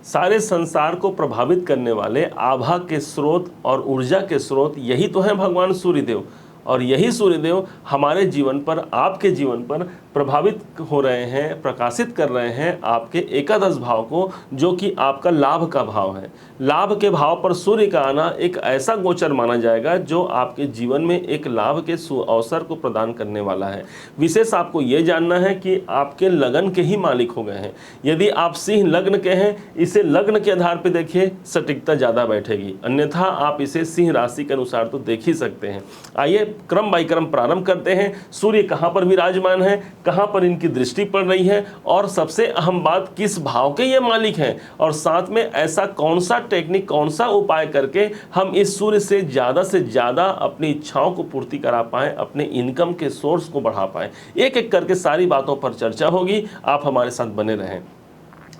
सारे संसार को प्रभावित करने वाले आभा के स्रोत और ऊर्जा के स्रोत यही तो हैं भगवान सूर्यदेव। और यही सूर्यदेव हमारे जीवन पर, आपके जीवन पर प्रभावित हो रहे हैं, प्रकाशित कर रहे हैं आपके एकादश भाव को, जो कि आपका लाभ का भाव है। लाभ के भाव पर सूर्य का आना एक ऐसा गोचर माना जाएगा जो आपके जीवन में एक लाभ के अवसर को प्रदान करने वाला है। विशेष आपको ये जानना है कि आपके लगन के ही मालिक हो गए हैं। यदि आप सिंह लग्न के हैं, इसे लग्न के आधार पर देखिए, सटीकता ज़्यादा बैठेगी, अन्यथा आप इसे सिंह राशि के अनुसार तो देख ही सकते हैं। आइए क्रम बाई क्रम प्रारंभ करते हैं। सूर्य कहाँ पर विराजमान है, कहाँ पर इनकी दृष्टि पड़ रही है, और सबसे अहम बात किस भाव के ये मालिक हैं, और साथ में ऐसा कौन सा टेक्निक, कौन सा उपाय करके हम इस सूर्य से ज़्यादा अपनी इच्छाओं को पूर्ति करा पाएँ, अपने इनकम के सोर्स को बढ़ा पाएँ। एक एक करके सारी बातों पर चर्चा होगी, आप हमारे साथ बने रहें।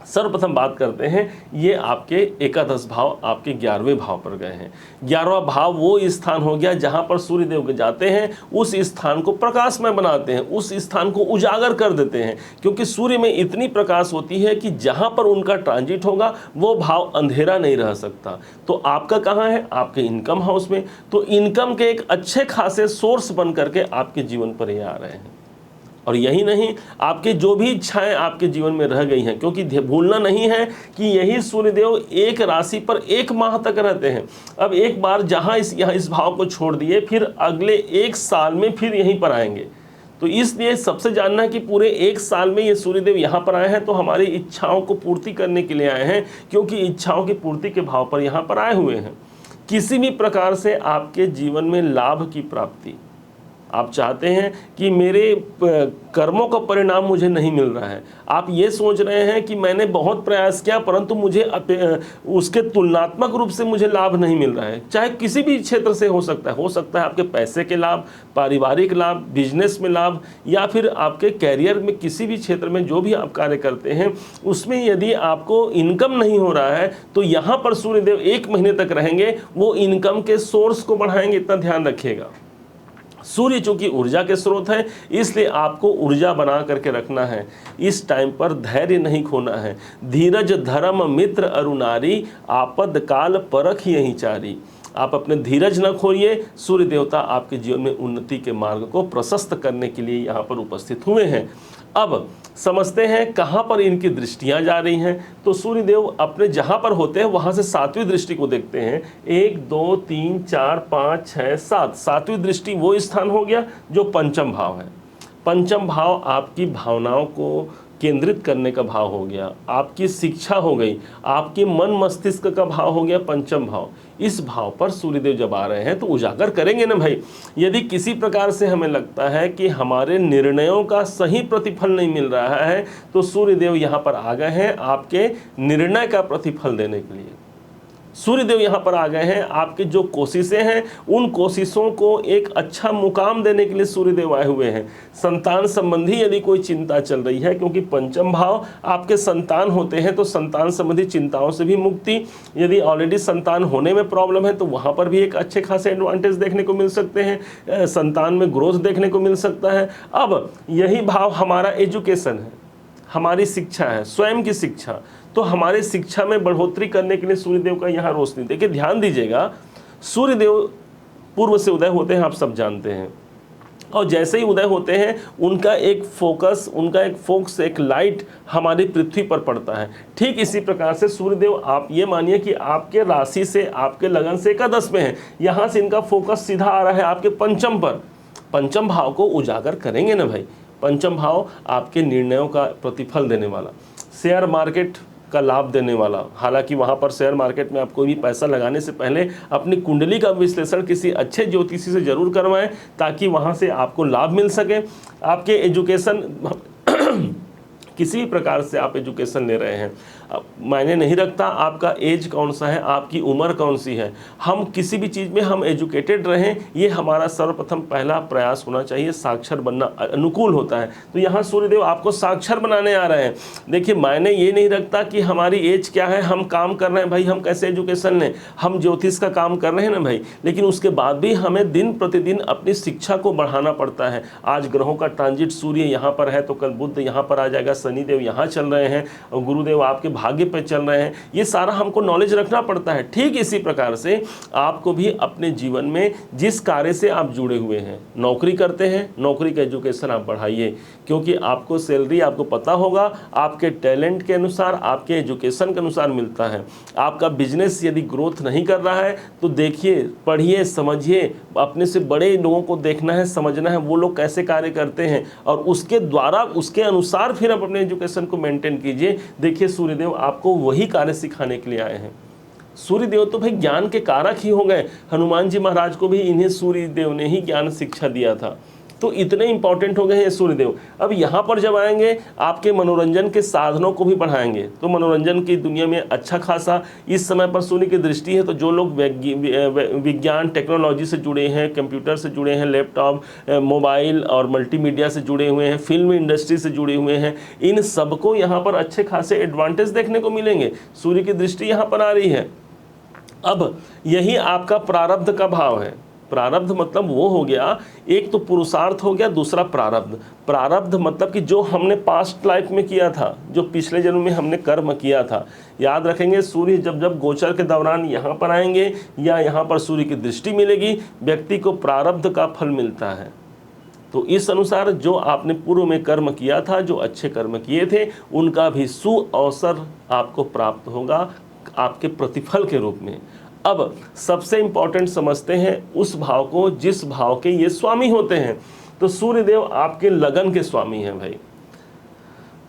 सर्वप्रथम बात करते हैं, ये आपके एकादश भाव आपके 11वें भाव पर गए हैं। 11वां भाव वो स्थान हो गया जहां पर सूर्यदेव के जाते हैं, उस स्थान को प्रकाशमय बनाते हैं, उस स्थान को उजागर कर देते हैं, क्योंकि सूर्य में इतनी प्रकाश होती है कि जहां पर उनका ट्रांजिट होगा वो भाव अंधेरा नहीं रह सकता। तो आपका कहाँ है, आपके इनकम हाउस में। तो इनकम के एक अच्छे खासे सोर्स बन करके आपके जीवन पर ये आ रहे हैं। और यही नहीं, आपके जो भी इच्छाएं आपके जीवन में रह गई हैं, क्योंकि भूलना नहीं है कि यही सूर्यदेव एक राशि पर 1 माह तक रहते हैं। अब एक बार जहां इस भाव को छोड़ दिए, फिर अगले 1 साल में फिर यहीं पर आएंगे। तो इसलिए सबसे जानना है कि पूरे 1 साल में ये सूर्यदेव यहाँ पर आए हैं तो हमारी इच्छाओं को पूर्ति करने के लिए आए हैं, क्योंकि इच्छाओं की पूर्ति के भाव पर यहाँ पर आए हुए हैं। किसी भी प्रकार से आपके जीवन में लाभ की प्राप्ति, आप चाहते हैं कि मेरे कर्मों का परिणाम मुझे नहीं मिल रहा है, आप ये सोच रहे हैं कि मैंने बहुत प्रयास किया परंतु मुझे उसके तुलनात्मक रूप से मुझे लाभ नहीं मिल रहा है, चाहे किसी भी क्षेत्र से हो सकता है आपके पैसे के लाभ, पारिवारिक लाभ, बिजनेस में लाभ, या फिर आपके कैरियर में किसी भी क्षेत्र में जो भी आप कार्य करते हैं उसमें यदि आपको इनकम नहीं हो रहा है, तो यहाँ पर सूर्यदेव 1 महीने तक रहेंगे, वो इनकम के सोर्स को बढ़ाएंगे। इतना ध्यान रखिएगा। सूर्य चूंकि ऊर्जा के स्रोत है, इसलिए आपको ऊर्जा बना करके रखना है। इस टाइम पर धैर्य नहीं खोना है। धीरज धर्म मित्र अरुणारी, आपद काल परख यही चारी। आप अपने धीरज न खोइए, सूर्य देवता आपके जीवन में उन्नति के मार्ग को प्रशस्त करने के लिए यहाँ पर उपस्थित हुए हैं। अब समझते हैं कहाँ पर इनकी दृष्टियाँ जा रही हैं। तो सूर्यदेव अपने जहाँ पर होते हैं वहाँ से 7वीं दृष्टि को देखते हैं। 1 2 3 4 5 6 7, 7वीं दृष्टि वो स्थान हो गया जो पंचम भाव है। पंचम भाव आपकी भावनाओं को केंद्रित करने का भाव हो गया, आपकी शिक्षा हो गई, आपके मन मस्तिष्क का भाव हो गया पंचम भाव। इस भाव पर सूर्यदेव जब आ रहे हैं तो उजागर करेंगे ना भाई। यदि किसी प्रकार से हमें लगता है कि हमारे निर्णयों का सही प्रतिफल नहीं मिल रहा है, तो सूर्यदेव यहाँ पर आ गए हैं आपके निर्णय का प्रतिफल देने के लिए। सूर्यदेव यहाँ पर आ गए हैं, आपकी जो कोशिशें हैं उन कोशिशों को एक अच्छा मुकाम देने के लिए सूर्यदेव आए हुए हैं। संतान संबंधी यदि कोई चिंता चल रही है, क्योंकि पंचम भाव आपके संतान होते हैं, तो संतान संबंधी चिंताओं से भी मुक्ति। यदि ऑलरेडी संतान होने में प्रॉब्लम है तो वहाँ पर भी एक अच्छे खासे एडवांटेज देखने को मिल सकते हैं, संतान में ग्रोथ देखने को मिल सकता है। अब यही भाव हमारा एजुकेशन है, हमारी शिक्षा है, स्वयं की शिक्षा। तो हमारे शिक्षा में बढ़ोतरी करने के लिए सूर्यदेव का यहाँ रोशनी। देखिए ध्यान दीजिएगा, सूर्यदेव पूर्व से उदय होते हैं, आप सब जानते हैं, और जैसे ही उदय होते हैं उनका एक फोकस, एक लाइट हमारी पृथ्वी पर पड़ता है। ठीक इसी प्रकार से सूर्यदेव, आप ये मानिए कि आपके राशि से, आपके लगन से एकादश में है, यहाँ से इनका फोकस सीधा आ रहा है आपके पंचम पर। पंचम भाव को उजागर करेंगे ना भाई। पंचम भाव आपके निर्णयों का प्रतिफल देने वाला, शेयर मार्केट का लाभ देने वाला। हालांकि वहाँ पर शेयर मार्केट में आप कोई भी पैसा लगाने से पहले अपनी कुंडली का विश्लेषण किसी अच्छे ज्योतिषी से जरूर करवाएं, ताकि वहाँ से आपको लाभ मिल सके। आपके एजुकेशन किसी भी प्रकार से आप एजुकेशन ले रहे हैं, मायने नहीं रखता आपका एज कौन सा है, आपकी उम्र कौन सी है, हम किसी भी चीज़ में हम एजुकेटेड रहें, ये हमारा सर्वप्रथम पहला प्रयास होना चाहिए। साक्षर बनना अनुकूल होता है। तो यहाँ सूर्यदेव आपको साक्षर बनाने आ रहे हैं। देखिए मायने ये नहीं रखता कि हमारी एज क्या है, हम काम कर रहे हैं भाई, हम कैसे एजुकेशन लें, हम ज्योतिष का काम कर रहे हैं ना भाई, लेकिन उसके बाद भी हमें दिन प्रतिदिन अपनी शिक्षा को बढ़ाना पड़ता है। आज ग्रहों का ट्रांजिट, सूर्य यहाँ पर है तो कल बुध यहाँ पर आ जाएगा, शनिदेव यहाँ चल रहे हैं, और गुरुदेव आपके भाग्य पे चल रहे हैं, ये सारा हमको नॉलेज रखना पड़ता है। ठीक इसी प्रकार से आपको भी अपने जीवन में जिस कार्य से आप जुड़े हुए हैं, नौकरी करते हैं, नौकरी का एजुकेशन आप बढ़ाइए, क्योंकि आपको सैलरी आपको पता होगा आपके टैलेंट के अनुसार, आपके एजुकेशन के अनुसार मिलता है। आपका बिजनेस यदि ग्रोथ नहीं कर रहा है तो देखिए, पढ़िए, समझिए, अपने से बड़े लोगों को देखना है, समझना है वो लोग कैसे कार्य करते हैं, और उसके द्वारा उसके अनुसार फिर आप अपने एजुकेशन को मेंटेन कीजिए। देखिए सूर्यदेव आपको वही कार्य सिखाने के लिए आए हैं। सूर्यदेव तो भाई ज्ञान के कारक ही हो गए, हनुमान जी महाराज को भी इन्हें सूर्यदेव ने ही ज्ञान शिक्षा दिया था, तो इतने इंपॉर्टेंट हो गए हैं सूर्यदेव। अब यहाँ पर जब आएंगे आपके मनोरंजन के साधनों को भी बढ़ाएंगे, तो मनोरंजन की दुनिया में अच्छा खासा इस समय पर सूर्य की दृष्टि है। तो जो लोग विज्ञान टेक्नोलॉजी से जुड़े हैं, कंप्यूटर से जुड़े हैं, लैपटॉप, मोबाइल और मल्टीमीडिया से जुड़े हुए हैं, फिल्म इंडस्ट्री से जुड़े हुए हैं, इन सबको यहाँ पर अच्छे खासे एडवांटेज देखने को मिलेंगे। सूर्य की दृष्टि यहाँ पर आ रही है। अब यही आपका प्रारब्ध का भाव है। प्रारब्ध मतलब वो हो गया, एक तो पुरुषार्थ हो गया, दूसरा प्रारब्ध। प्रारब्ध मतलब कि जो हमने पास्ट लाइफ में किया था, जो पिछले जन्म में हमने कर्म किया था। याद रखेंगे सूर्य जब जब गोचर के दौरान यहाँ पर आएंगे या यहाँ पर सूर्य की दृष्टि मिलेगी, व्यक्ति को प्रारब्ध का फल मिलता है। तो इस अनुसार जो आपने पूर्व में कर्म किया था, जो अच्छे कर्म किए थे, उनका भी सुअवसर आपको प्राप्त होगा आपके प्रतिफल के रूप में। अब सबसे इंपॉर्टेंट समझते हैं उस भाव को जिस भाव के ये स्वामी होते हैं। तो सूर्यदेव आपके लगन के स्वामी हैं भाई।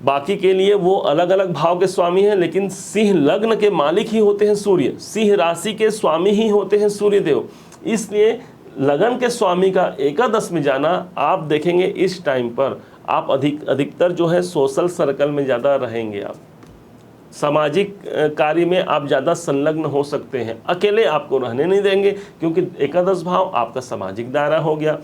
बाकी के लिए वो अलग अलग भाव के स्वामी हैं, लेकिन सिंह लग्न के मालिक ही होते हैं सूर्य, सिंह राशि के स्वामी ही होते हैं सूर्यदेव। इसलिए लगन के स्वामी का एकादश में जाना आप देखेंगे इस टाइम पर आप अधिकतर जो है सोशल सर्कल में ज़्यादा रहेंगे, आप सामाजिक कार्य में आप ज़्यादा संलग्न हो सकते हैं। अकेले आपको रहने नहीं देंगे, क्योंकि एकादश भाव आपका सामाजिक दायरा हो गया।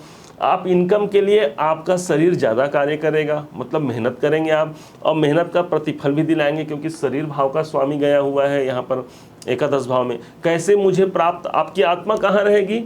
आप इनकम के लिए आपका शरीर ज़्यादा कार्य करेगा, मतलब मेहनत करेंगे आप, और मेहनत का प्रतिफल भी दिलाएंगे, क्योंकि शरीर भाव का स्वामी गया हुआ है यहाँ पर एकादश भाव में। कैसे मुझे प्राप्त, आपकी आत्मा कहाँ रहेगी?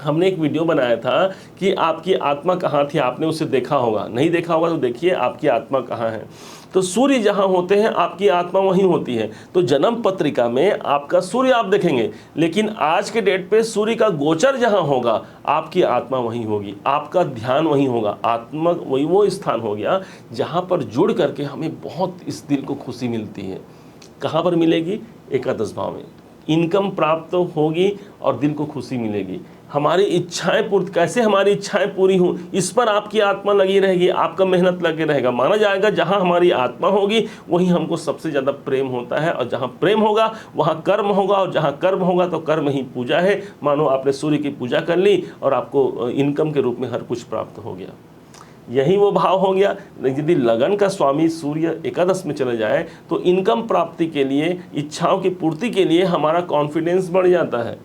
हमने एक वीडियो बनाया था कि आपकी आत्मा कहाँ थी, आपने उसे देखा होगा, नहीं देखा होगा तो देखिए आपकी आत्मा कहाँ है। तो सूर्य जहाँ होते हैं आपकी आत्मा वहीं होती है। तो जन्म पत्रिका में आपका सूर्य आप देखेंगे, लेकिन आज के डेट पे सूर्य का गोचर जहाँ होगा आपकी आत्मा वहीं होगी, आपका ध्यान वहीं होगा। आत्मा वही वो स्थान हो गया जहाँ पर जुड़ करके हमें बहुत इस दिल को खुशी मिलती है। कहाँ पर मिलेगी? एकादश भाव में इनकम प्राप्त होगी और दिल को खुशी मिलेगी। हमारी इच्छाएं पूर्ति, कैसे हमारी इच्छाएं पूरी हों, इस पर आपकी आत्मा लगी रहेगी, आपका मेहनत लगे रहेगा। माना जाएगा जहां हमारी आत्मा होगी वहीं हमको सबसे ज़्यादा प्रेम होता है, और जहां प्रेम होगा वहां कर्म होगा, और जहां कर्म होगा तो कर्म ही पूजा है। मानो आपने सूर्य की पूजा कर ली और आपको इनकम के रूप में हर कुछ प्राप्त हो गया। यही वो भाव हो गया। यदि लगन का स्वामी सूर्य एकादश में चले जाए तो इनकम प्राप्ति के लिए, इच्छाओं की पूर्ति के लिए हमारा कॉन्फिडेंस बढ़ जाता है।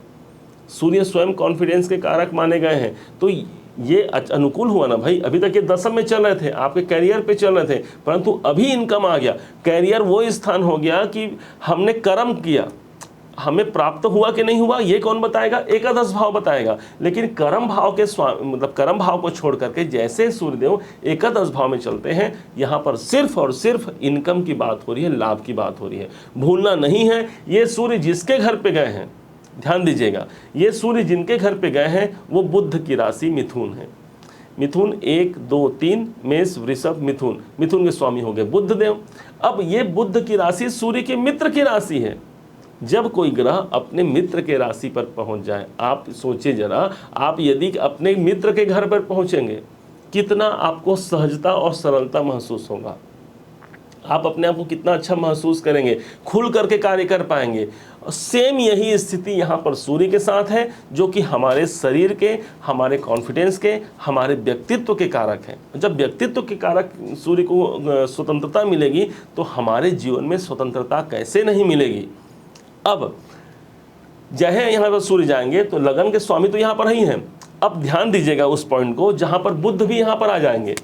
सूर्य स्वयं कॉन्फिडेंस के कारक माने गए हैं। तो ये अनुकूल हुआ ना भाई। अभी तक ये दशम में चल रहे थे, आपके कैरियर पे चल रहे थे, परंतु अभी इनकम आ गया। कैरियर वो स्थान हो गया कि हमने कर्म किया, हमें प्राप्त हुआ कि नहीं हुआ ये कौन बताएगा? एकादश भाव बताएगा। लेकिन कर्म भाव के मतलब कर्म भाव को छोड़ करके जैसे सूर्यदेव एकादश भाव में चलते हैं, यहाँ पर सिर्फ और सिर्फ इनकम की बात हो रही है, लाभ की बात हो रही है। भूलना नहीं है, ये सूर्य जिसके घर पे गए हैं, ध्यान दीजिएगा, ये सूर्य जिनके घर पे गए हैं वो बुध की राशि मिथुन है। मिथुन 1, 2, 3, मेष, वृषभ, मिथुन। मिथुन के स्वामी हो गए बुध देव। अब ये बुध की राशि सूर्य के मित्र की राशि है। जब कोई ग्रह अपने मित्र के राशि पर पहुंच जाए, आप सोचिए जरा, आप यदि अपने मित्र के घर पर पहुंचेंगे कितना आपको सहजता और सरलता महसूस होगा, आप अपने आप को कितना अच्छा महसूस करेंगे, खुल करके कार्य कर पाएंगे। सेम यही स्थिति यहाँ पर सूर्य के साथ है, जो कि हमारे शरीर के, हमारे कॉन्फिडेंस के, हमारे व्यक्तित्व के कारक हैं। जब व्यक्तित्व के कारक सूर्य को स्वतंत्रता मिलेगी तो हमारे जीवन में स्वतंत्रता कैसे नहीं मिलेगी। अब जहाँ यहाँ पर सूर्य जाएंगे तो लगन के स्वामी तो यहाँ पर ही हैं। अब ध्यान दीजिएगा उस पॉइंट को जहाँ पर बुध भी यहाँ पर आ जाएंगे।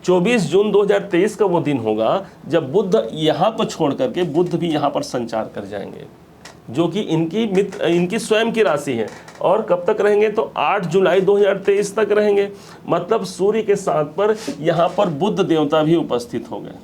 24 जून 2023 का वो दिन होगा जब बुध यहाँ पर छोड़ करके बुध भी यहाँ पर संचार कर जाएंगे, जो कि इनकी स्वयं की राशि है। और कब तक रहेंगे? तो 8 जुलाई 2023 तक रहेंगे। मतलब सूर्य के साथ पर यहाँ पर बुध देवता भी उपस्थित हो गए।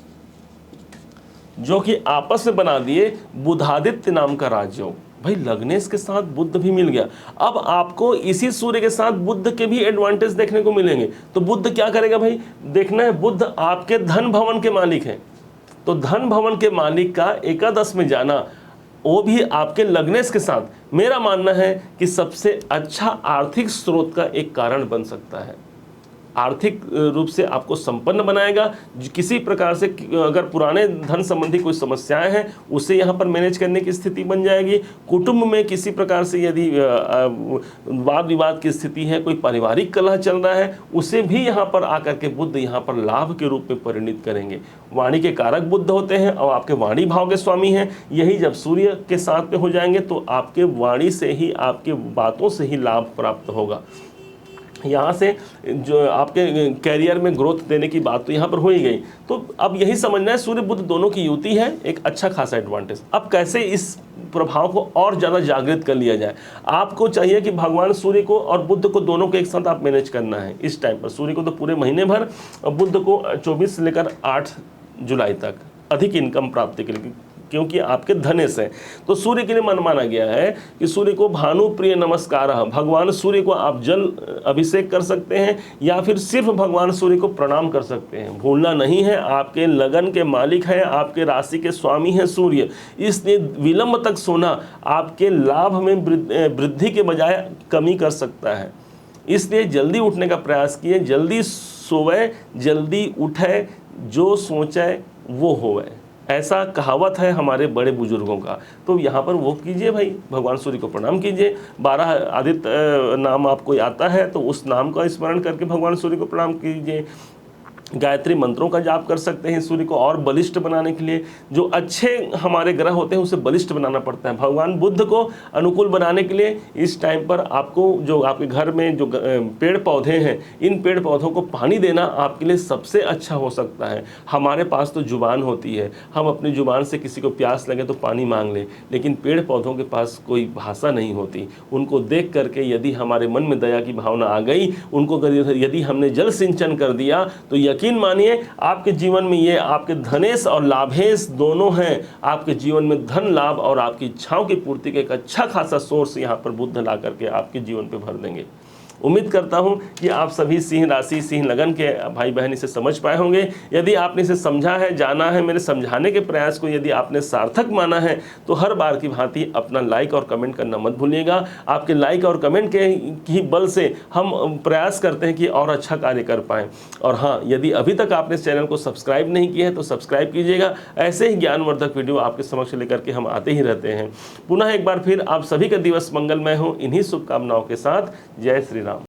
जो कि आपस में बना दिए बुधादित्य नाम का राजयोग। भाई लग्नेश के साथ बुध भी मिल गया, अब आपको इसी सूर्य के साथ बुध के भी एडवांटेज देखने को मिलेंगे। तो बुध क्या करेगा भाई, देखना है, बुध आपके धन भवन के मालिक है, तो धन भवन के मालिक का एकादश में जाना, वो भी आपके लग्नेश के साथ, मेरा मानना है कि सबसे अच्छा आर्थिक स्रोत का एक कारण बन सकता है। आर्थिक रूप से आपको संपन्न बनाएगा। किसी प्रकार से अगर पुराने धन संबंधी कोई समस्याएं हैं उसे यहाँ पर मैनेज करने की स्थिति बन जाएगी। कुटुंब में किसी प्रकार से यदि वाद विवाद की स्थिति है, कोई पारिवारिक कलह चल रहा है, उसे भी यहाँ पर आकर के बुध यहाँ पर लाभ के रूप में परिणित करेंगे। वाणी के कारक बुध होते हैं और आपके वाणी भाव के स्वामी हैं। यही जब सूर्य के साथ में हो जाएंगे तो आपके वाणी से ही, आपके बातों से ही लाभ प्राप्त होगा। यहाँ से जो आपके कैरियर में ग्रोथ देने की बात तो यहाँ पर हो ही गई। तो अब यही समझना है, सूर्य बुध दोनों की युति है, एक अच्छा खासा एडवांटेज। अब कैसे इस प्रभाव को और ज़्यादा जागृत कर लिया जाए, आपको चाहिए कि भगवान सूर्य को और बुध को दोनों को एक साथ आप मैनेज करना है इस टाइम पर। सूर्य को तो पूरे महीने भर और बुध को 24 से लेकर 8 जुलाई तक अधिक इनकम प्राप्ति के लिए, क्योंकि आपके धनेश है। तो सूर्य के लिए मन माना गया है कि सूर्य को भानु प्रिय नमस्कार, भगवान सूर्य को आप जल अभिषेक कर सकते हैं या फिर सिर्फ भगवान सूर्य को प्रणाम कर सकते हैं। भूलना नहीं है, आपके लगन के मालिक हैं, आपके राशि के स्वामी हैं सूर्य, इसलिए विलंब तक सोना आपके लाभ में वृद्धि के बजाय कमी कर सकता है। इसलिए जल्दी उठने का प्रयास किए, जल्दी सोवे, जल्दी उठे, जो सोचे वो होवे, ऐसा कहावत है हमारे बड़े बुजुर्गों का। तो यहाँ पर वो कीजिए भाई, भगवान सूर्य को प्रणाम कीजिए। 12 आदित्य नाम आपको आता है तो उस नाम का स्मरण करके भगवान सूर्य को प्रणाम कीजिए। गायत्री मंत्रों का जाप कर सकते हैं सूर्य को और बलिष्ठ बनाने के लिए। जो अच्छे हमारे ग्रह होते हैं उसे बलिष्ठ बनाना पड़ता है। भगवान बुद्ध को अनुकूल बनाने के लिए इस टाइम पर आपको जो आपके घर में जो पेड़ पौधे हैं, इन पेड़ पौधों को पानी देना आपके लिए सबसे अच्छा हो सकता है। हमारे पास तो जुबान होती है, हम अपनी जुबान से किसी को प्यास लगे तो पानी मांग लें, लेकिन पेड़ पौधों के पास कोई भाषा नहीं होती। उनको देख करके यदि हमारे मन में दया की भावना आ गई, उनको यदि हमने जल सिंचन कर दिया, तो यकीन मानिए आपके जीवन में ये आपके धनेश और लाभेश दोनों हैं। आपके जीवन में धन लाभ और आपकी इच्छाओं की पूर्ति का एक अच्छा खासा सोर्स यहाँ पर बुध ला करके आपके जीवन पे भर देंगे। उम्मीद करता हूँ कि आप सभी सिंह राशि सिंह लगन के भाई बहन इसे समझ पाए होंगे। यदि आपने इसे समझा है, जाना है, मेरे समझाने के प्रयास को यदि आपने सार्थक माना है, तो हर बार की भांति अपना लाइक और कमेंट करना मत भूलिएगा। आपके लाइक और कमेंट के ही बल से हम प्रयास करते हैं कि और अच्छा कार्य कर पाएँ। और हाँ, यदि अभी तक आपने इस चैनल को सब्सक्राइब नहीं किया है तो सब्सक्राइब कीजिएगा। ऐसे ही ज्ञानवर्धक वीडियो आपके समक्ष लेकर के हम आते ही रहते हैं। पुनः एक बार फिर आप सभी का दिवस मंगलमय हो, इन्हीं शुभकामनाओं के साथ। जय श्री राम।